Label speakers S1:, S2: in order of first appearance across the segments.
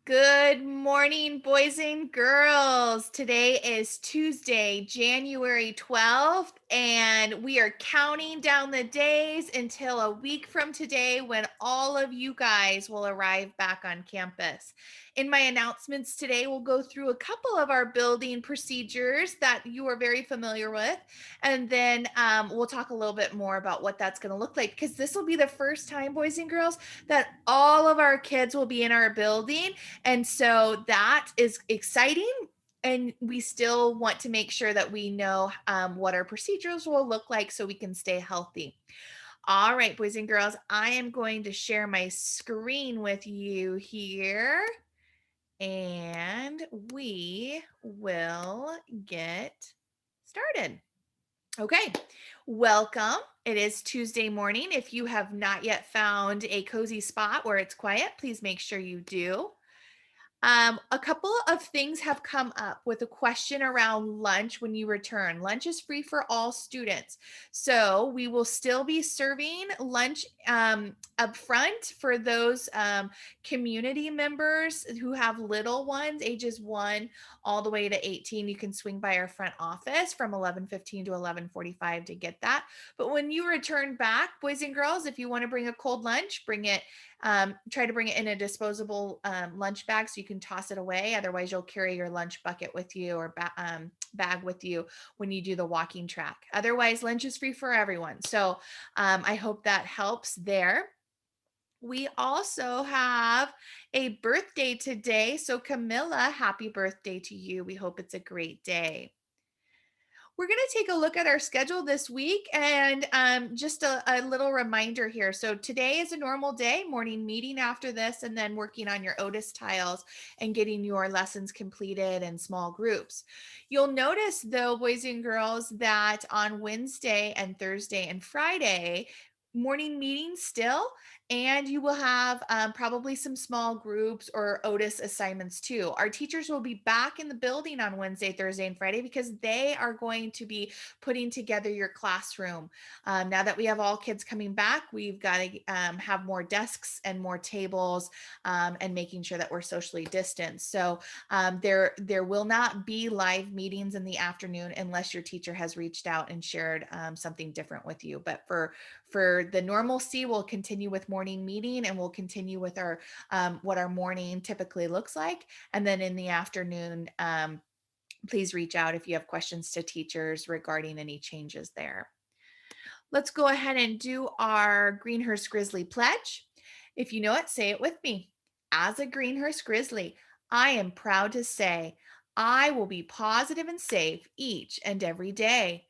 S1: Good morning, boys and girls. Today is Tuesday, January 12th, and we are counting down the days until a week from today when all of you guys will arrive back on campus. In my announcements today, we'll go through a couple of our building procedures that you are very familiar with, and then we'll talk a little bit more about what that's going to look like, because this will be the first time, boys and girls, that all of our kids will be in our building. And so that is exciting. And we still want to make sure that we know what our procedures will look like so we can stay healthy. All right, boys and girls, I am going to share my screen with you here. And we will get started. Okay, welcome. It is Tuesday morning. If you have not yet found a cozy spot where it's quiet, please make sure you do. A couple of things have come up with a question around lunch when you return. Lunch is free for all students. So we will still be serving lunch up front for those community members who have little ones, ages 1 all the way to 18. You can swing by our front office from 11:15 to 11:45 to get that. But when you return back, boys and girls, if you want to bring a cold lunch, bring it. Try to bring it in a disposable lunch bag so you can toss it away. Otherwise, you'll carry your lunch bucket with you or bag with you when you do the walking track. Otherwise, lunch is free for everyone. So I hope that helps there. We also have a birthday today. So Camilla, happy birthday to you. We hope it's a great day. We're going to take a look at our schedule this week and just a little reminder here. So today is a normal day, morning meeting after this, and then working on your Otis tiles and getting your lessons completed in small groups. You'll notice though, boys and girls, that on Wednesday and Thursday and Friday, morning meetings still, and you will have probably some small groups or Otis assignments too. Our teachers will be back in the building on Wednesday, Thursday, and Friday because they are going to be putting together your classroom. Now that we have all kids coming back, we've got to have more desks and more tables and making sure that we're socially distanced. So there will not be live meetings in the afternoon unless your teacher has reached out and shared something different with you. But for the normalcy, we'll continue with morning meeting and we'll continue with our what our morning typically looks like. And then in the afternoon, please reach out if you have questions to teachers regarding any changes there. Let's go ahead and do our Greenhurst Grizzly Pledge. If you know it, say it with me. As a Greenhurst Grizzly, I am proud to say I will be positive and safe each and every day.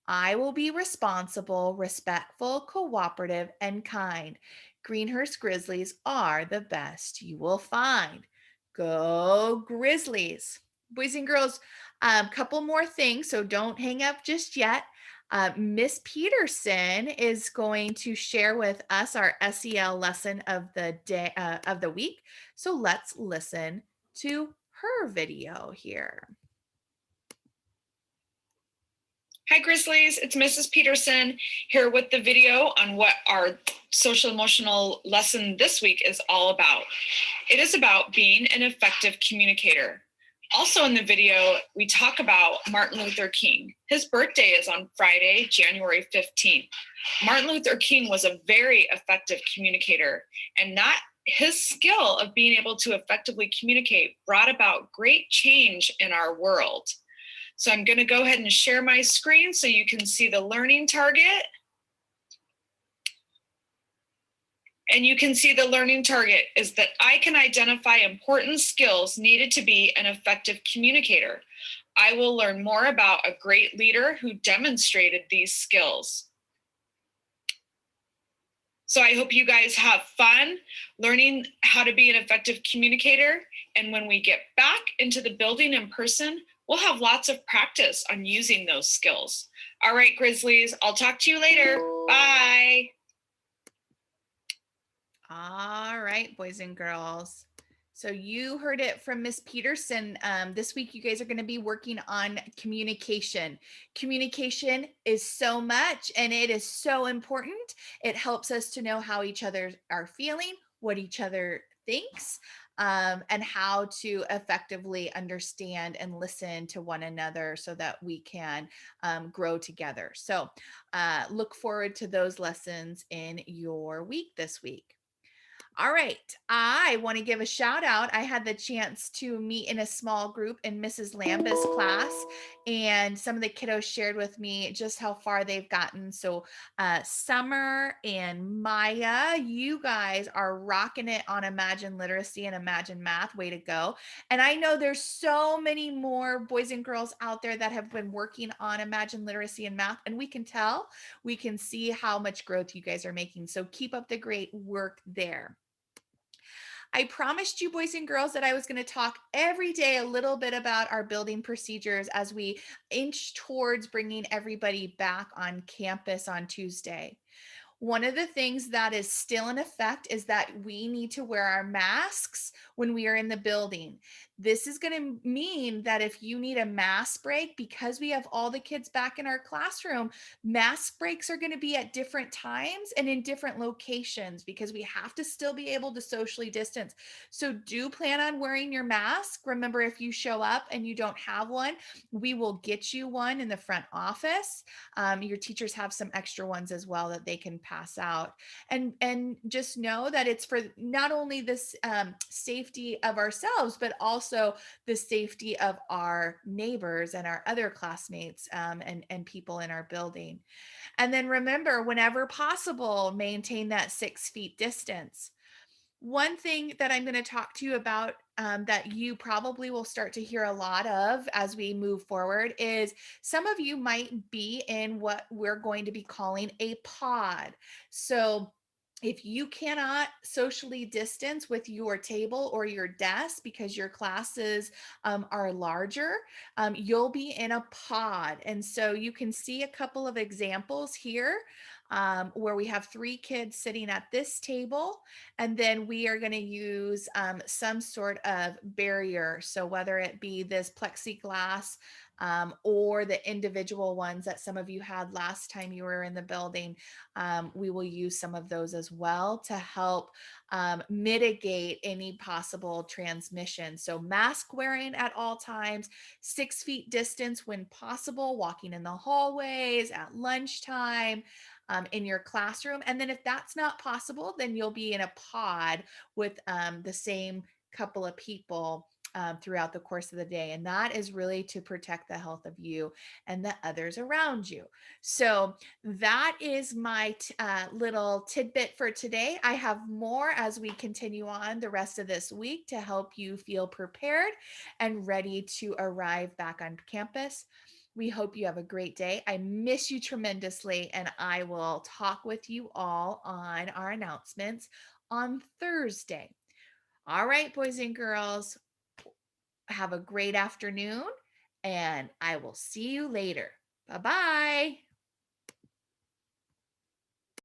S1: I will be responsible, respectful, cooperative, and kind. Greenhurst Grizzlies are the best you will find. Go Grizzlies. Boys and girls, a couple more things, so don't hang up just yet. Miss Peterson is going to share with us our SEL lesson of the day of the week. So let's listen to her video here.
S2: Hi Grizzlies, it's Mrs. Peterson here with the video on what our social emotional lesson this week is all about. It is about being an effective communicator. Also in the video, we talk about Martin Luther King. His birthday is on Friday, January 15th. Martin Luther King was a very effective communicator, and not his skill of being able to effectively communicate brought about great change in our world. So I'm going to go ahead and share my screen so you can see the learning target. And you can see the learning target is that I can identify important skills needed to be an effective communicator. I will learn more about a great leader who demonstrated these skills. So I hope you guys have fun learning how to be an effective communicator. And when we get back into the building in person, we'll have lots of practice on using those skills. All right, Grizzlies, I'll talk to you later. Bye.
S1: All right, boys and girls. So you heard it from Miss Peterson. This week, you guys are going to be working on communication. Communication is so much, and it is so important. It helps us to know how each other are feeling, what each other thinks. and how to effectively understand and listen to one another so that we can grow together. So look forward to those lessons in your week this week. All right. I want to give a shout out. I had the chance to meet in a small group in Mrs. Lambda's class, and some of the kiddos shared with me just how far they've gotten. So, Summer and Maya, you guys are rocking it on Imagine Literacy and Imagine Math. Way to go. And I know there's so many more boys and girls out there that have been working on Imagine Literacy and Math, and we can see how much growth you guys are making. So, keep up the great work there. I promised you, boys and girls, that I was going to talk every day a little bit about our building procedures as we inch towards bringing everybody back on campus on Tuesday. One of the things that is still in effect is that we need to wear our masks when we are in the building. This is going to mean that if you need a mask break, because we have all the kids back in our classroom, mask breaks are going to be at different times and in different locations because we have to still be able to socially distance. So do plan on wearing your mask. Remember, if you show up and you don't have one, we will get you one in the front office. Your teachers have some extra ones as well that they can pass out. And just know that it's for not only this safety of ourselves, but also the safety of our neighbors and our other classmates, and people in our building. And then remember, whenever possible, maintain that 6 feet distance. One thing that I'm going to talk to you about, that you probably will start to hear a lot of as we move forward, is some of you might be in what we're going to be calling a pod. So if you cannot socially distance with your table or your desk because your classes are larger, you'll be in a pod. And so you can see a couple of examples here, where we have 3 kids sitting at this table, and then we are going to use some sort of barrier. So whether it be this plexiglass, or the individual ones that some of you had last time you were in the building, we will use some of those as well to help mitigate any possible transmission. So mask wearing at all times, 6 feet distance when possible, walking in the hallways at lunchtime, in your classroom. And then if that's not possible, then you'll be in a pod with the same couple of people throughout the course of the day. And that is really to protect the health of you and the others around you. So that is my little tidbit for today. I have more as we continue on the rest of this week to help you feel prepared and ready to arrive back on campus. We hope you have a great day. I miss you tremendously, and I will talk with you all on our announcements on Thursday. All right, boys and girls, have a great afternoon, and I will see you later. Bye bye.